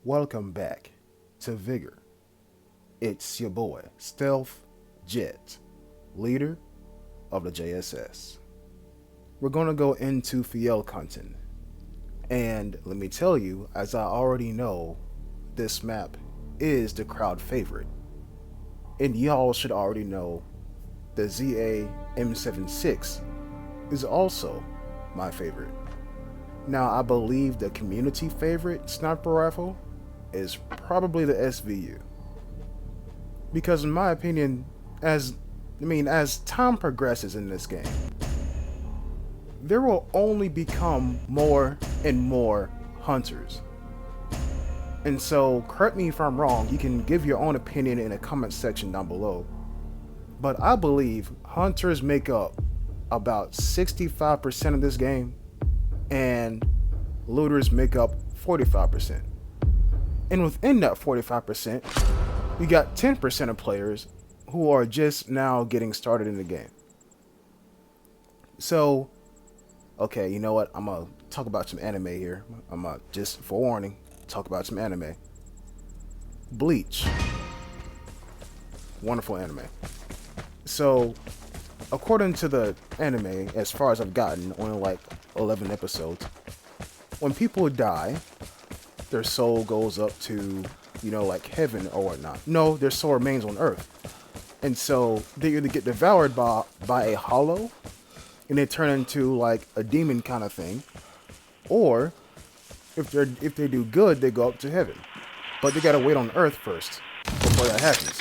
Welcome back to Vigor. It's your boy, Stealth Jet, leader of the JSS. We're going to go into Fjellkanten. And let me tell you, as I already know, this map is the crowd favorite. And y'all should already know the ZA M76 is also my favorite. Now, I believe the community favorite sniper rifle is probably the SVU. Because in my opinion, as time progresses in this game, there will only become more and more hunters. And so, correct me if I'm wrong, you can give your own opinion in the comment section down below. But I believe hunters make up about 65% of this game, and looters make up 45%. And within that 45%, we got 10% of players who are just now getting started in the game. So, okay, you know what? I'm going to talk about some anime here. I'm going to, just forewarning, talk about some anime. Bleach. Wonderful anime. So, according to the anime, as far as I've gotten, only like 11 episodes, when people die, their soul goes up to, like heaven or whatnot. No, their soul remains on Earth. And so they either get devoured by a hollow, and they turn into like a demon kind of thing, or if they do good, they go up to heaven. But they gotta wait on Earth first before that happens.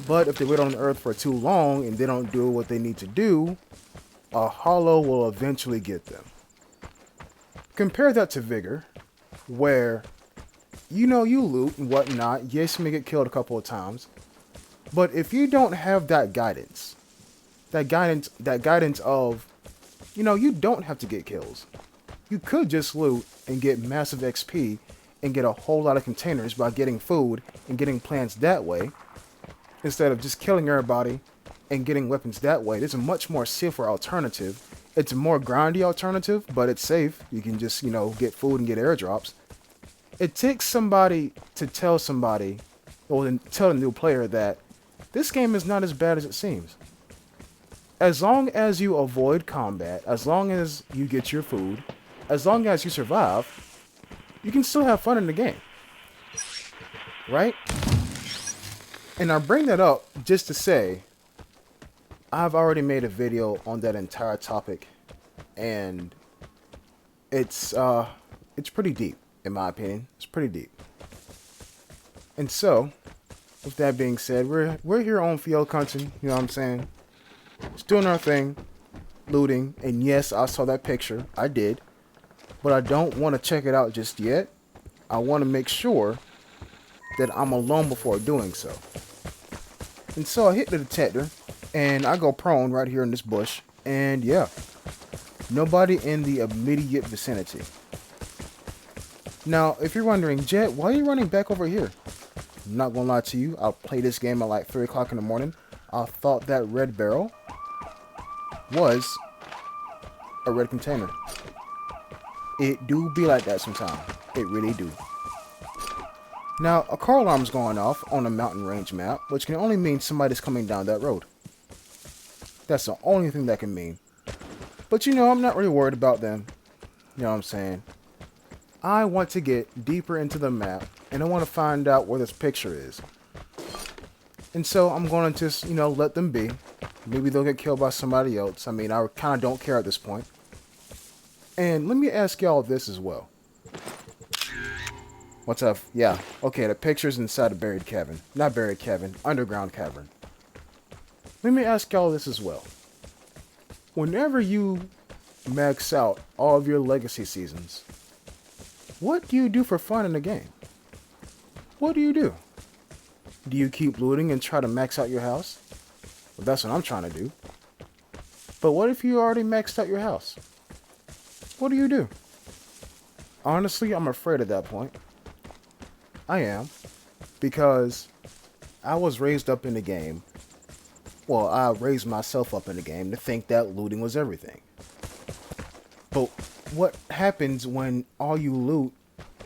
But if they wait on Earth for too long and they don't do what they need to do, a hollow will eventually get them. Compare that to Vigor, where you loot and whatnot. Yes, you may get killed a couple of times, but if you don't have that guidance of, you don't have to get kills. You could just loot and get massive XP and get a whole lot of containers by getting food and getting plants that way, instead of just killing everybody and getting weapons that way. There's a much more safer alternative. It's a more grindy alternative, but it's safe. You can just, get food and get airdrops. It takes somebody to tell somebody, or tell a new player that this game is not as bad as it seems. As long as you avoid combat, as long as you get your food, as long as you survive, you can still have fun in the game. Right? And I bring that up just to say, I've already made a video on that entire topic, and it's pretty deep, in my opinion. It's pretty deep. And so, with that being said, we're here on Fjellkanten, you know what I'm saying? Just doing our thing, looting, and yes, I saw that picture. I did. But I don't want to check it out just yet. I want to make sure that I'm alone before doing so. And so I hit the detector, and I go prone right here in this bush, and yeah, nobody in the immediate vicinity. Now, if you're wondering, Jet, why are you running back over here? I'm not gonna lie to you, I played this game at like 3 o'clock in the morning. I thought that red barrel was a red container. It do be like that sometimes. It really do. Now, a car alarm's going off on a mountain range map, which can only mean somebody's coming down that road. That's the only thing that can mean. But I'm not really worried about them. You know what I'm saying? I want to get deeper into the map, and I want to find out where this picture is. And so I'm going to just, let them be. Maybe they'll get killed by somebody else. I kind of don't care at this point. And let me ask y'all this as well. What's up? Yeah. Okay, the picture's inside a buried cavern. Not buried cavern, underground cavern. Let me ask y'all this as well. Whenever you max out all of your legacy seasons, what do you do for fun in the game? What do you do? Do you keep looting and try to max out your house? Well, that's what I'm trying to do. But what if you already maxed out your house? What do you do? Honestly, I'm afraid at that point. I am. Because I was raised up in the game. Well, I raised myself up in the game to think that looting was everything. But what happens when all you loot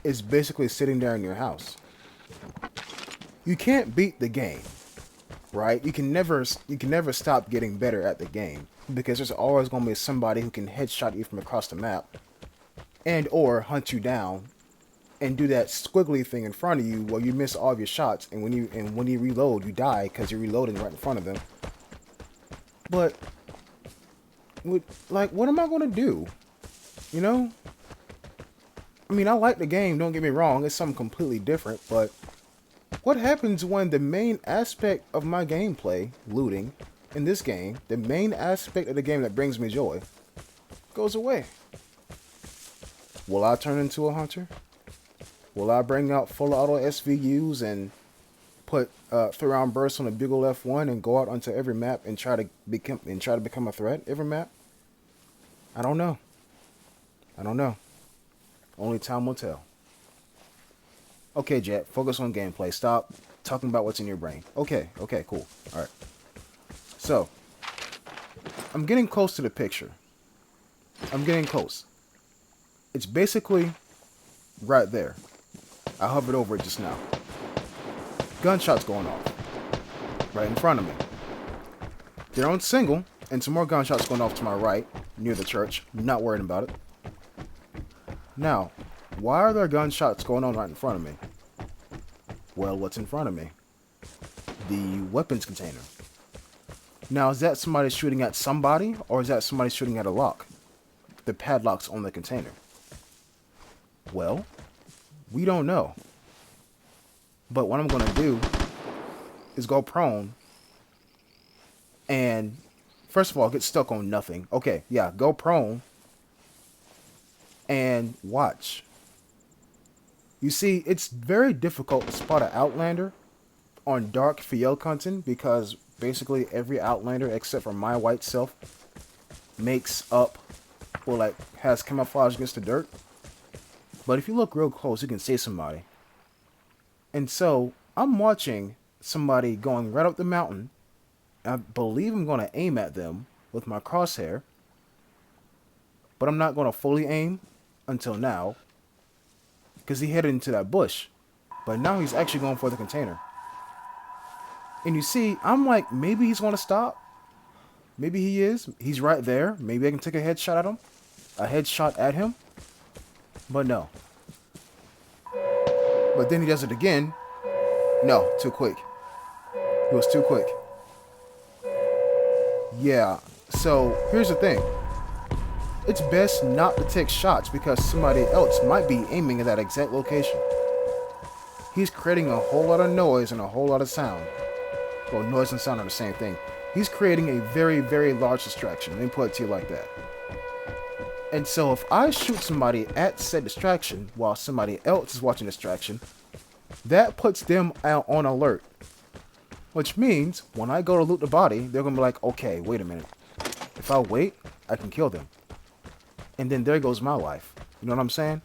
is basically sitting there in your house. You can't beat the game, right? You can never stop getting better at the game because there's always going to be somebody who can headshot you from across the map and or hunt you down and do that squiggly thing in front of you where you miss all of your shots, and when you reload, you die because you're reloading right in front of them. But what am I going to do? You know? I mean, I like the game, don't get me wrong, it's something completely different, but what happens when the main aspect of my gameplay, looting, in this game, the main aspect of the game that brings me joy, goes away? Will I turn into a hunter? Will I bring out full auto SVUs and put 3-round bursts on a Vigor F1 and go out onto every map and try to become a threat every map? I don't know. Only time will tell. Okay, Jet, focus on gameplay. Stop talking about what's in your brain. Okay, cool. All right. So, I'm getting close to the picture. I'm getting close. It's basically right there. I hovered over it just now. Gunshots going off. Right in front of me. They're on single, and some more gunshots going off to my right, near the church. Not worried about it. Now, why are there gunshots going on right in front of me? Well, what's in front of me? The weapons container. Now, is that somebody shooting at somebody, or is that somebody shooting at a lock? The padlock's on the container. Well, we don't know. But what I'm going to do is go prone and, first of all, get stuck on nothing. Okay, yeah, go prone and watch. You see, it's very difficult to spot an Outlander on dark Fjellkanten because basically every Outlander except for my white self makes up or has camouflage against the dirt. But if you look real close, you can see somebody. And so I'm watching somebody going right up the mountain. I believe I'm going to aim at them with my crosshair. But I'm not going to fully aim until now. Because he headed into that bush. But now he's actually going for the container. And you see, I'm like, maybe he's going to stop. Maybe he is. He's right there. Maybe I can take a headshot at him. A headshot at him. But no. But then he does it again. No, too quick. He was too quick. Yeah, so here's the thing. It's best not to take shots because somebody else might be aiming at that exact location. He's creating a whole lot of noise and a whole lot of sound. Well, noise and sound are the same thing. He's creating a very, very large distraction. Let me put it to you like that. And so if I shoot somebody at said distraction while somebody else is watching distraction, that puts them out on alert. Which means when I go to loot the body, they're going to be like, okay, wait a minute. If I wait, I can kill them. And then there goes my life. You know what I'm saying?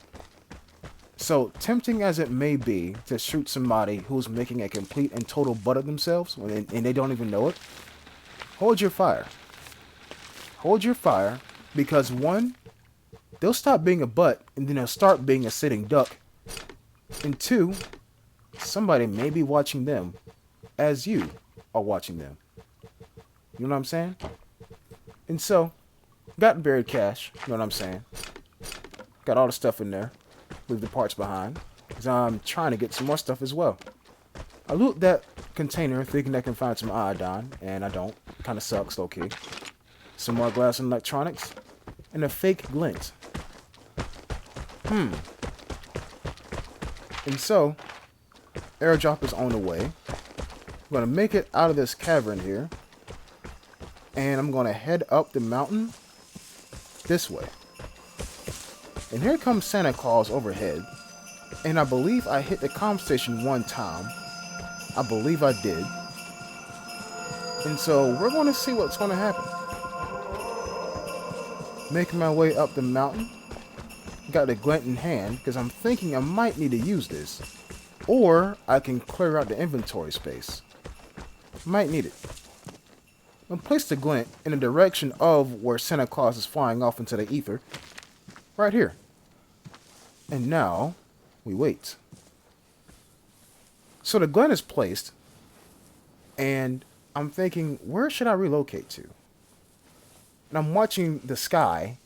So tempting as it may be to shoot somebody who's making a complete and total butt of themselves and they don't even know it, hold your fire. Hold your fire because one, they'll stop being a butt and then they'll start being a sitting duck. And two, somebody may be watching them as you are watching them. You know what I'm saying? And so, got buried cash. You know what I'm saying? Got all the stuff in there. Leave the parts behind. Because I'm trying to get some more stuff as well. I loot that container thinking I can find some iodine. And I don't. Kind of sucks, low-key. Some more glass and electronics. And a fake glint. And so, airdrop is on the way. I'm going to make it out of this cavern here. And I'm going to head up the mountain this way. And here comes Santa Claus overhead. And I believe I hit the comm station one time. I believe I did. And so we're going to see what's going to happen. Making my way up the mountain. Got the glint in hand because I'm thinking I might need to use this. Or I can clear out the inventory space. Might need it. I'm place the glint in the direction of where Santa Claus is flying off into the ether. Right here. And now, We wait. So the glint is placed, and I'm thinking, where should I relocate to? And I'm watching the sky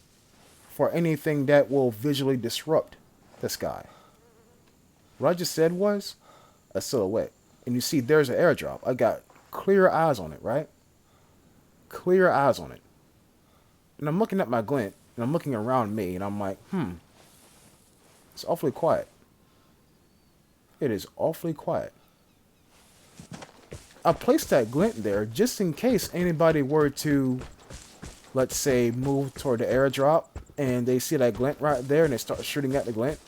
for anything that will visually disrupt the sky. What I just said was a silhouette. And you see there's an airdrop. I got clear eyes on it, right? Clear eyes on it. And I'm looking at my glint, and I'm looking around me, and I'm like, it's awfully quiet. It is awfully quiet. I placed that glint there just in case anybody were to, let's say, move toward the airdrop, and they see that glint right there, and they start shooting at the glint.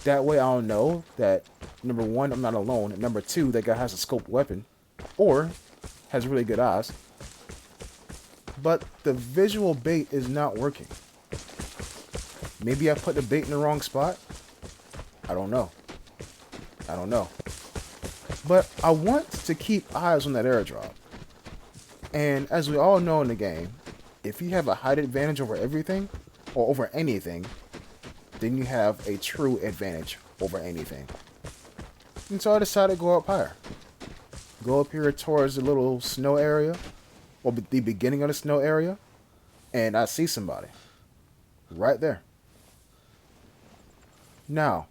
That way I'll know that, number one, I'm not alone, and number two, that guy has a scoped weapon, or has really good eyes. But the visual bait is not working. Maybe I put the bait in the wrong spot? I don't know. But I want to keep eyes on that airdrop. And as we all know in the game, if you have a height advantage over everything, or over anything, then you have a true advantage over anything. And so I decided to go up higher. Go up here towards the little snow area, or the beginning of the snow area, and I see somebody. Right there. Now,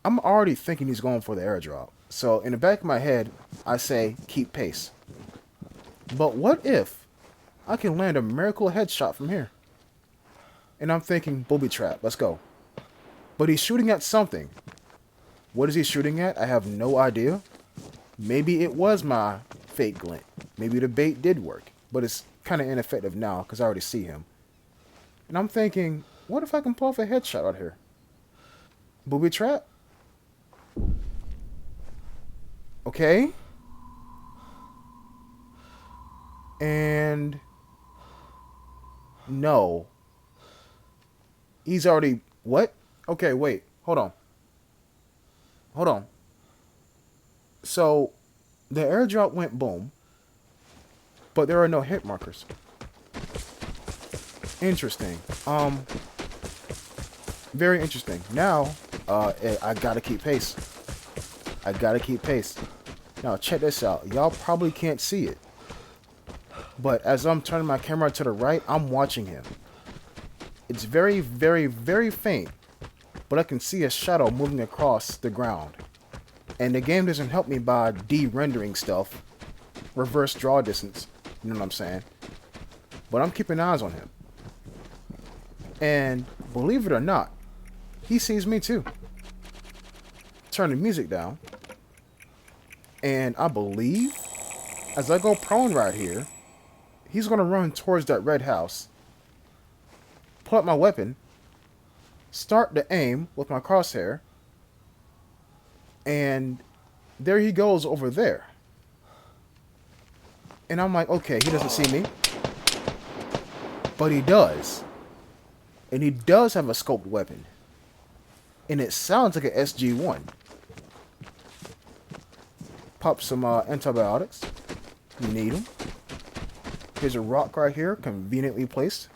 I'm already thinking he's going for the airdrop. So in the back of my head, I say, keep pace. But what if I can land a miracle headshot from here? And I'm thinking, booby trap, let's go. But he's shooting at something. What is he shooting at? I have no idea. Maybe it was my fake glint. Maybe the bait did work. But it's kind of ineffective now because I already see him. And I'm thinking, what if I can pull off a headshot out here? Booby trap? Okay. And no. He's already... What? Okay, wait. Hold on. So, the airdrop went boom. But there are no hit markers. Interesting. Very interesting. Now, I gotta keep pace. Now, check this out. Y'all probably can't see it. But as I'm turning my camera to the right, I'm watching him. It's very, very, very faint. But I can see a shadow moving across the ground. And the game doesn't help me by de-rendering stuff. Reverse draw distance. You know what I'm saying? But I'm keeping eyes on him. And believe it or not, he sees me too. Turn the music down. And I believe, as I go prone right here, he's going to run towards that red house. Pull out my weapon. Start to aim with my crosshair. And there he goes over there. And I'm like, okay, he doesn't see me. But he does. And he does have a scoped weapon. And it sounds like an SG-1. Pop some antibiotics. You need them. Here's a rock right here, conveniently placed.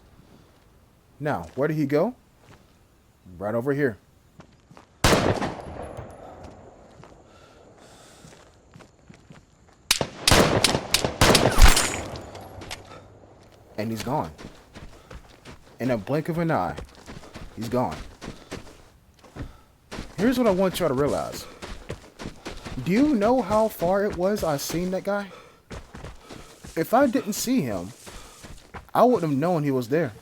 Now, where did he go? Right over here. And he's gone. In a blink of an eye, he's gone. Here's what I want y'all to realize. Do you know how far it was I seen that guy? If I didn't see him, I wouldn't have known he was there.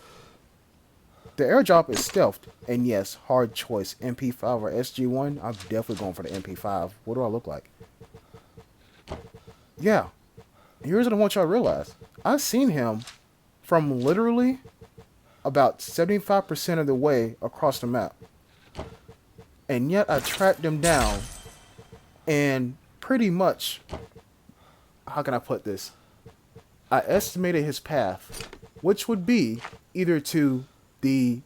The airdrop is stealthed, and yes, hard choice, MP5 or SG-1. I'm definitely going for the MP5. What do I look like? Yeah, here's what I want y'all to realize. I've seen him from literally about 75% of the way across the map. And yet I tracked him down and pretty much, how can I put this? I estimated his path, which would be either to the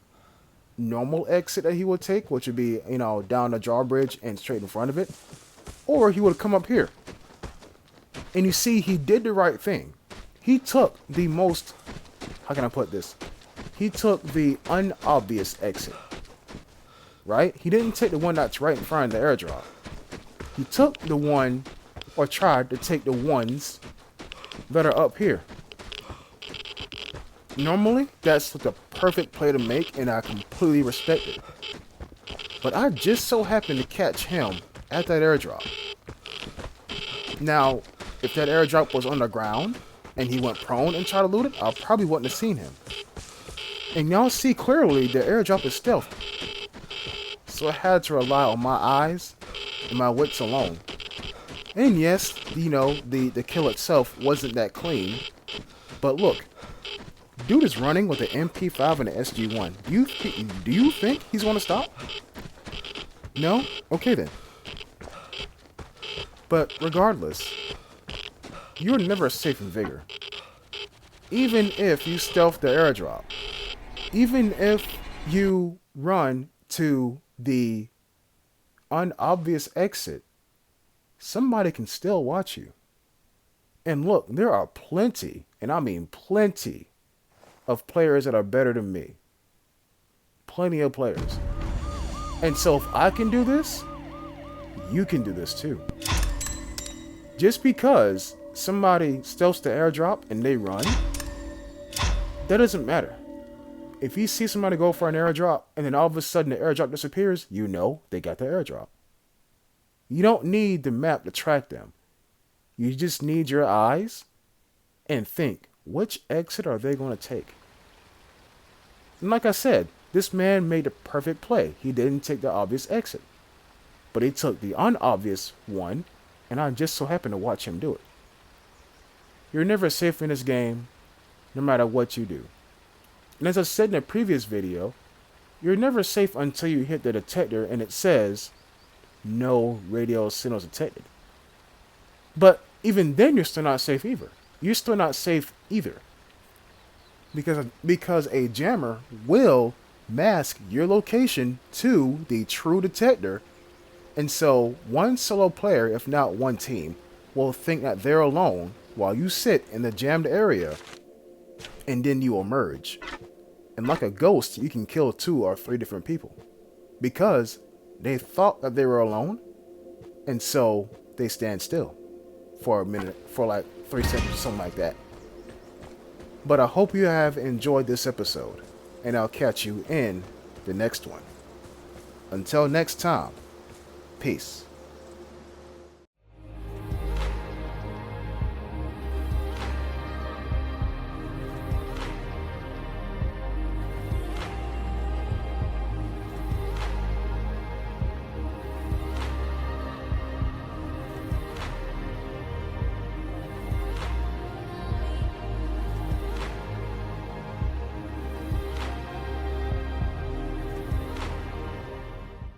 normal exit that he would take, which would be, you know, down the drawbridge and straight in front of it, or he would come up here. And you see, he did the right thing. He took the most, how can I put this? He took the unobvious exit. right? He didn't take the one that's right in front of the airdrop. He took the one, or tried to take the ones that are up here. Normally, that's the perfect play to make, and I completely respect it. But I just so happened to catch him at that airdrop. Now, if that airdrop was on the ground, and he went prone and tried to loot it, I probably wouldn't have seen him. And y'all see clearly the airdrop is stealth. So I had to rely on my eyes and my wits alone. And yes, you know, the kill itself wasn't that clean. But look, dude is running with an MP5 and an SG1. Do you think he's going to stop? No? Okay then. But regardless, you're never safe in Vigor. Even if you stealth the airdrop. Even if you run to the unobvious exit, somebody can still watch you. And look, there are plenty, and I mean plenty, of players that are better than me. Plenty of players. And so if I can do this, you can do this too. Just because somebody stealths the airdrop and they run, that doesn't matter. If you see somebody go for an airdrop and then all of a sudden the airdrop disappears, you know they got the airdrop. You don't need the map to track them. You just need your eyes and think, which exit are they going to take? And like I said, this man made the perfect play. He didn't take the obvious exit, but he took the unobvious one, and I just so happened to watch him do it. You're never safe in this game, no matter what you do. And as I said in a previous video, you're never safe until you hit the detector and it says, no radio signals detected. But even then, you're still not safe either. You're still not safe either. Because a jammer will mask your location to the true detector. And so one solo player, if not one team, will think that they're alone while you sit in the jammed area, and then you emerge. And like a ghost, you can kill 2 or 3 different people because they thought that they were alone, and so they stand still for a minute, for like 3 seconds or something like that. But I hope you have enjoyed this episode, and I'll catch you in the next one. Until next time, peace.